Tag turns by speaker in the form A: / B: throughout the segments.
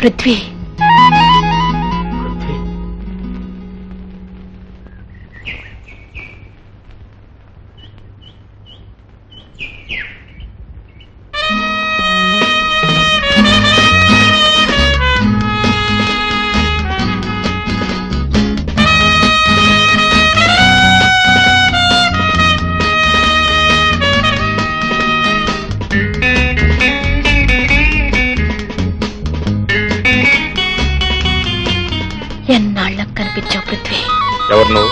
A: పృథ్వీ. ఎన్నాళ్ళకు కనిపించావు పృథ్వీ.
B: ఎవరు నువ్వు?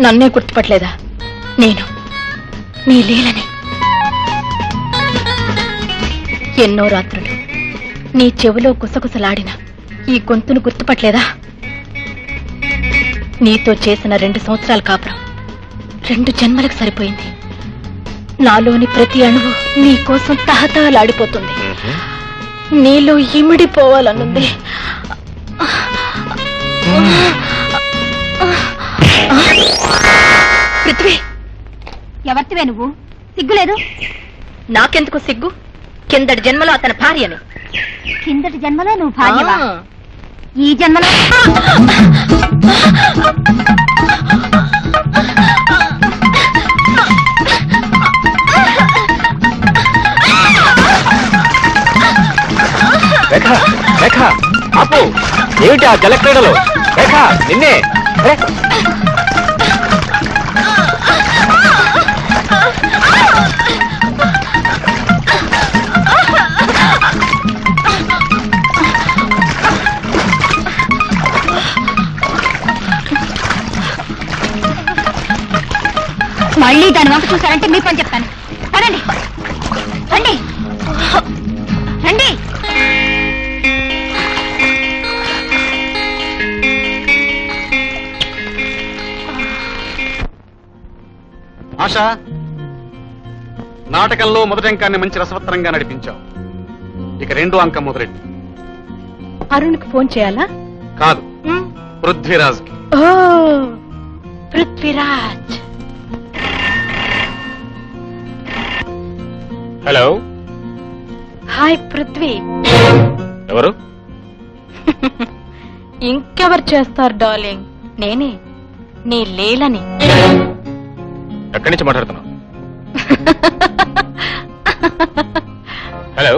A: నన్నే గుర్తుపట్టలేదా? నేను నీ లీలని. ఎన్నో రాత్రులు నీ చెవిలో గుసగుసలాడిన ఈ గొంతును గుర్తుపట్టలేదా? నీతో చేసిన 2 సంవత్సరాల కాపురం 2 జన్మలకు సరిపోయింది. నాలోని ప్రతి అణువు నీ కోసం తహతహలాడిపోతుంది. నీలో ఇమిడిపోవాలనుంది. పృథ్వీ,
C: ఎవరివే నువ్వు? సిగ్గులేదు?
A: నాకెందుకు సిగ్గు? కిందటి జన్మలో అతని భార్యను.
C: కిందటి జన్మలో నువ్వు భార్యవా? ఈ జన్మలో
B: రేఖ, రేఖ, ఆపు! ఏమిటి ఆ జలక్రీడలు? రేఖ, నిన్నే!
C: మళ్ళీ దాని వంక చూసారంటే మీ పని చెప్తాను. రండి రండి రండి.
D: ఆశా, నాటకంలో మొదటి అంకాన్ని మంచి రసవత్తరంగా నడిపించావు. ఇక 2వ అంకం మొదలెట్టు.
A: అరుణ్కి ఫోన్ చేయాలా?
D: కాదు, పృథ్వీరాజ్కి.
A: ఓ, పృథ్వీరాజ్.
B: హలో.
A: హాయ్ పృథ్వీ.
B: ఎవరు?
A: ఇంకెవరు చేస్తారు డార్లింగ్? నేనే, నీ లీలని.
B: ఎక్కడి నుంచి మాట్లాడుతున్నావు? హలో.